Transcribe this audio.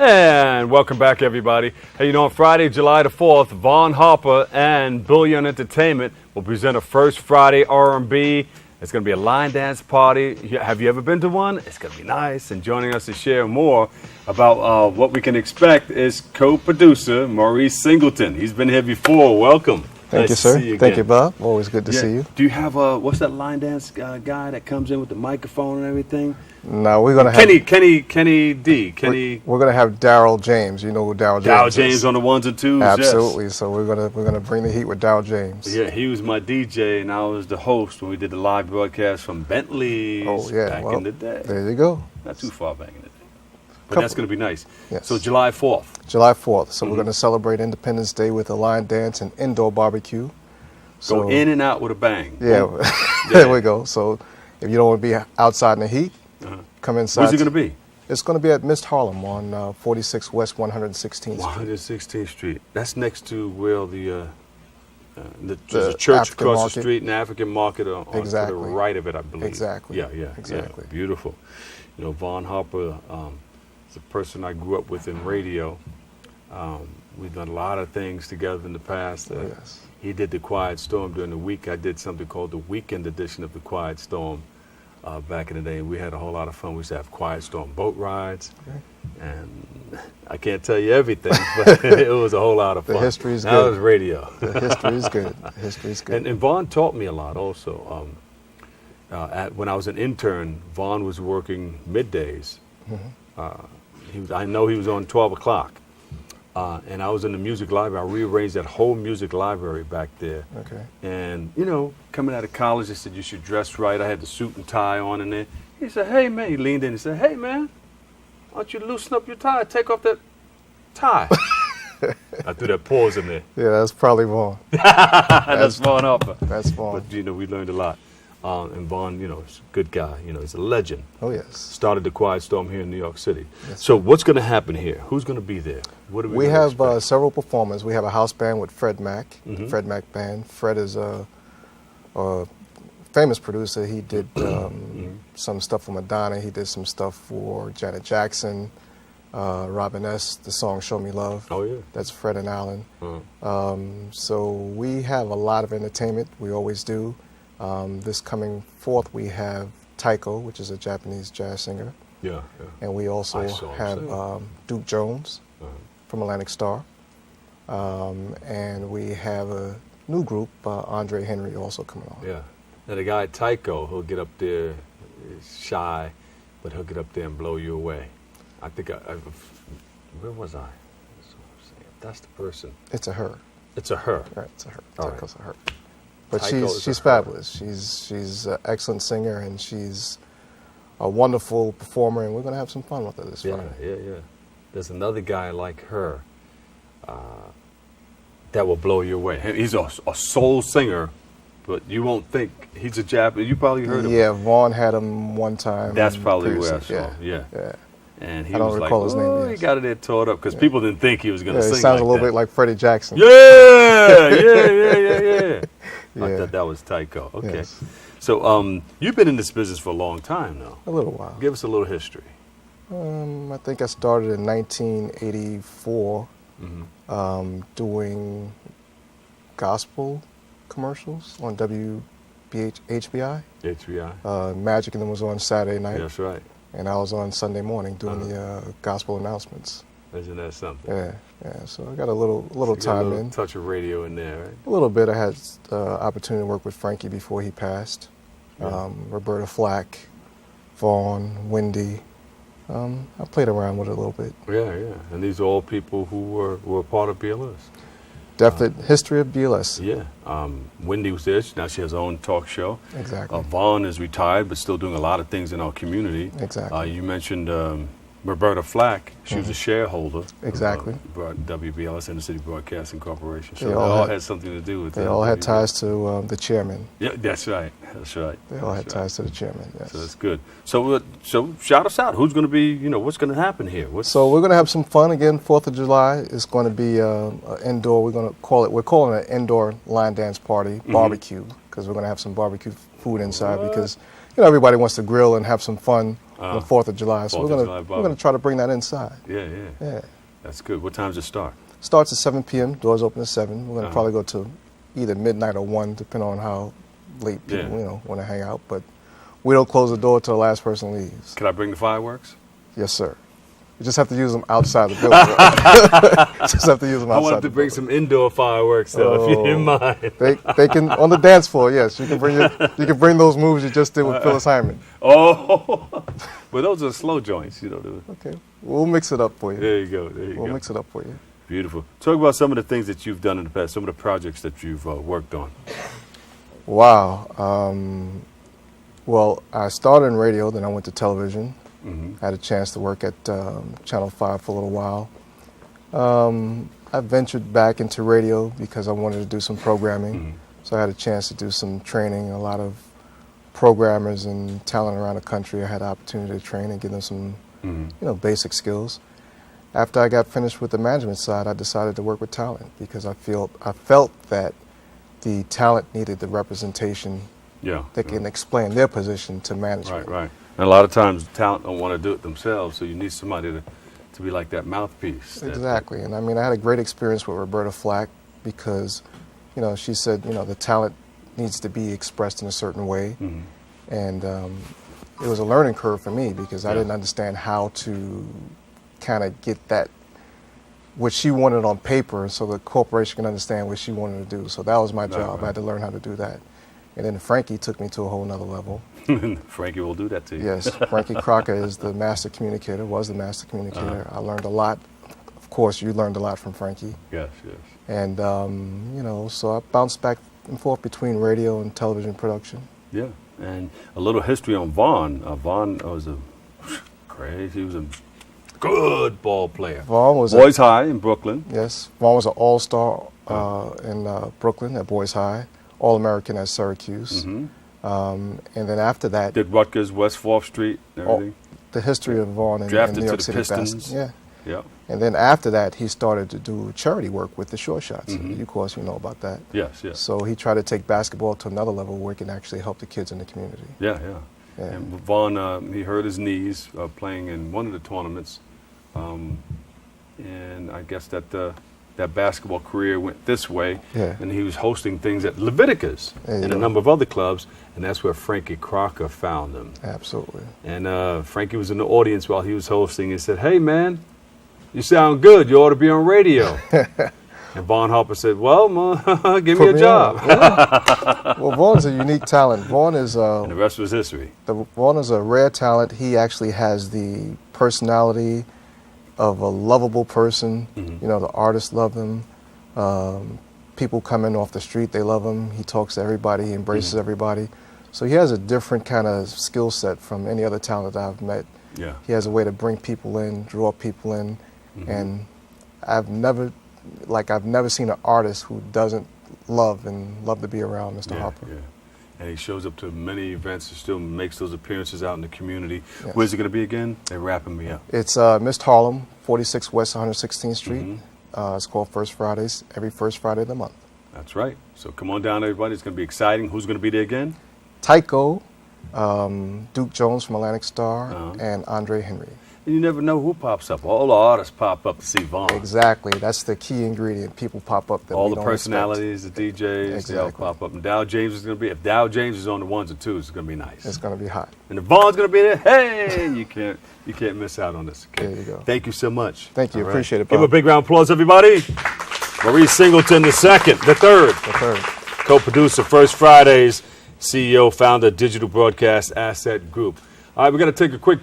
And welcome back, everybody. Hey, you know, on Friday, July the 4th, Vaughn Harper and Bullion Entertainment will present a First Friday R&B. It's going to be a line dance party. Have you ever been to one? It's going to be nice. And joining us to share more about what we can expect is co-producer Maurice Singleton. He's been here before. Welcome. Thank you, sir. Thank you, Bob. Always good to see you. Do you have what's that line dance guy that comes in with the microphone and everything? No, we're gonna have Kenny D. We're gonna have Daryl James. You know who Daryl James is? Daryl James on the ones and twos. Absolutely. Yes. So we're gonna bring the heat with Daryl James. Yeah, he was my DJ and I was the host when we did the live broadcast from Bentley's back in the day. There you go. Not too far back in the day. But that's going to be nice. Yes. So July 4th. July 4th. So we're going to celebrate Independence Day with a line dance and indoor barbecue. So, go in and out with a bang. Yeah, there we go. So if you don't want to be outside in the heat, come inside. Where's it going to be? It's going to be at Mist Harlem on 46 West 116th Street. 116th Street. That's next to where there's a church African across market. the street, an African market on to the right of it, I believe. Exactly. Yeah, exactly. Yeah, beautiful. You know, Vaughn Harper is a person I grew up with in radio. We've done a lot of things together in the past. Yes. He did the Quiet Storm during the week. I did something called the weekend edition of the Quiet Storm back in the day. We had a whole lot of fun. We used to have Quiet Storm boat rides. Okay. And I can't tell you everything, but it was a whole lot of fun. The history is good. That was radio. The history is good. The history is good. And Vaughn taught me a lot also. When I was an intern, Vaughn was working middays. I know he was on 12 o'clock. And I was in the music library. I rearranged that whole music library back there. Okay. And, you know, coming out of college, they said you should dress right. I had the suit and tie on in there. He said, hey, man. He leaned in and said, hey, man, why don't you loosen up your tie? Take off that tie. I threw that pause in there. Yeah, that's probably Vaughn. That's Vaughn Harper. That's Vaughn. But, you know, we learned a lot. And Vaughn, you know, is a good guy. You know, he's a legend. Oh, yes. Started the Quiet Storm here in New York City. Yes, so what's going to happen here? Who's going to be there? What do we have several performers. We have a house band with Fred Mack, the Fred Mack Band. Fred is a famous producer. He did some stuff for Madonna. He did some stuff for Janet Jackson, Robin S., the song Show Me Love. Oh, yeah. That's Fred and Alan. So we have a lot of entertainment. We always do. This coming 4th, we have Taiko, which is a Japanese jazz singer. Yeah. And we also have Duke Jones from Atlantic Star. And we have a new group, Andre Henry, also coming on. Yeah. And the guy Taiko, he'll get up there, he's shy, but he'll get up there and blow you away. I think, where was I? That's the person. It's a her. It's a her. Right, it's a her. All Taiko's right. a her. But she's fabulous. She's an excellent singer, and she's a wonderful performer, and we're going to have some fun with her this Friday. Yeah. There's another guy like her that will blow you away. He's a soul singer, but you won't think he's a Japanese. You probably heard of him. Yeah, Vaughn had him one time. That's probably where I saw him. Yeah. And he I don't was recall like, his name. He got it there tore up because people didn't think he was going to sing. It sounds like a little that. bit like Freddie Jackson. Yeah. I thought that was Taiko. Okay. Yes. So you've been in this business for a long time now. A little while. Give us a little history. I think I started in 1984 doing gospel commercials on HBI. Magic and them was on Saturday night. That's right. And I was on Sunday morning doing the gospel announcements. Isn't that something? Yeah. So I got a little time in. Touch of radio in there, right? A little bit. I had opportunity to work with Frankie before he passed. Roberta Flack, Vaughn, Wendy. I played around with it a little bit. Yeah. And these are all people who were part of BLS. Definite history of BLS. Yeah. Wendy was there. Now she has her own talk show. Exactly. Vaughn is retired, but still doing a lot of things in our community. Exactly. You mentioned Roberta Flack. She was a shareholder. Exactly. WBLS, Inner City Broadcasting Corporation. So they all had something to do with it. They all had ties to the chairman. Yeah, that's right. They all had ties to the chairman, yes. So that's good. So shout us out. Who's going to be, what's going to happen here? So we're going to have some fun again. 4th of July is going to be indoor. We're calling it an indoor line dance party, barbecue, because we're going to have some barbecue food inside because, everybody wants to grill and have some fun on the 4th of July. So 4th we're of July going to try to bring that inside. Yeah. Yeah. That's good. What time does it start? Starts at 7 p.m. Doors open at 7. We're going to probably go to either midnight or 1, depending on how late people want to hang out. But we don't close the door till the last person leaves. Can I bring the fireworks? Yes, sir. You just have to use them outside the building. Just have to use them outside. I wanted to bring some indoor fireworks, though, if you didn't mind. They can on the dance floor. Yes, you can bring those moves you just did with Phyllis Hyman. Oh, but those are slow joints, Okay, we'll mix it up for you. There you go. We'll mix it up for you. Beautiful. Talk about some of the things that you've done in the past, some of the projects that you've worked on. Wow. Well, I started in radio, then I went to television. Mm-hmm. Had a chance to work at Channel 5 for a little while. I ventured back into radio because I wanted to do some programming. Mm-hmm. So I had a chance to do some training. A lot of programmers and talent around the country I had the opportunity to train and give them some basic skills. After I got finished with the management side, I decided to work with talent because I felt that the talent needed the representation that can explain their position to management. Right. And a lot of times talent don't want to do it themselves, so you need somebody to be like that mouthpiece. Exactly. And I mean, I had a great experience with Roberta Flack because, she said, the talent needs to be expressed in a certain way. Mm-hmm. And it was a learning curve for me because I didn't understand how to kind of get that, what she wanted on paper so the corporation can understand what she wanted to do. So that was my job. Right. I had to learn how to do that. And then Frankie took me to a whole nother level. Frankie will do that to you. Yes, Frankie Crocker is the master communicator, was the master communicator. I learned a lot. Of course, you learned a lot from Frankie. Yes. And, so I bounced back and forth between radio and television production. Yeah, and a little history on Vaughn. Vaughn was he was a good ball player. Vaughn was Boys High in Brooklyn. Yes, Vaughn was an all-star in Brooklyn at Boys High, All-American at Syracuse. Mm-hmm. And then after that, did Rutgers, West 4th Street, and everything. The history of Vaughn in New York City Pistons. Yeah. And then after that, he started to do charity work with the Short Shots. Of course, you know about that. Yes. So he tried to take basketball to another level where it can actually help the kids in the community. Yeah. And Vaughn, he hurt his knees playing in one of the tournaments, and I guess that that basketball career went this way. Yeah. And he was hosting things at Leviticus and a number of other clubs, and that's where Frankie Crocker found him. Absolutely. And Frankie was in the audience while he was hosting and said, "Hey, man, you sound good. You ought to be on radio." And Vaughn Harper said, "Well, give me a job." Yeah. Well, Vaughn's a unique talent. Vaughn is and the rest was history. Vaughn is a rare talent. He actually has the personality of a lovable person. The artists love him. People come in off the street, they love him. He talks to everybody, he embraces everybody. So he has a different kind of skill set from any other talent that I've met. Yeah. He has a way to bring people in, draw people in, and I've never seen an artist who doesn't love to be around Mr. Harper. Yeah. And he shows up to many events and still makes those appearances out in the community. Yes. Where's it going to be again? They're wrapping me up. It's Mist Harlem, 46 West 116th Street. It's called First Fridays, every first Friday of the month. That's right. So come on down, everybody. It's going to be exciting. Who's going to be there again? Tycho, Duke Jones from Atlantic Star, and Andre Henry. And you never know who pops up. All the artists pop up to see Vaughn. Exactly. That's the key ingredient. People pop up that all we the don't personalities, expect. the DJs, they all pop up. And Dow James is going to be, if Dow James is on the ones and twos, it's going to be nice. It's going to be hot. And if Vaughn's going to be there, hey, you can't miss out on this. Okay? There you go. Thank you so much. Thank you. All Appreciate it, Bob. Give him a big round of applause, everybody. Maurice Singleton the third. Co-producer, First Fridays, CEO, founder, Digital Broadcast Asset Group. All right, we're going to take a quick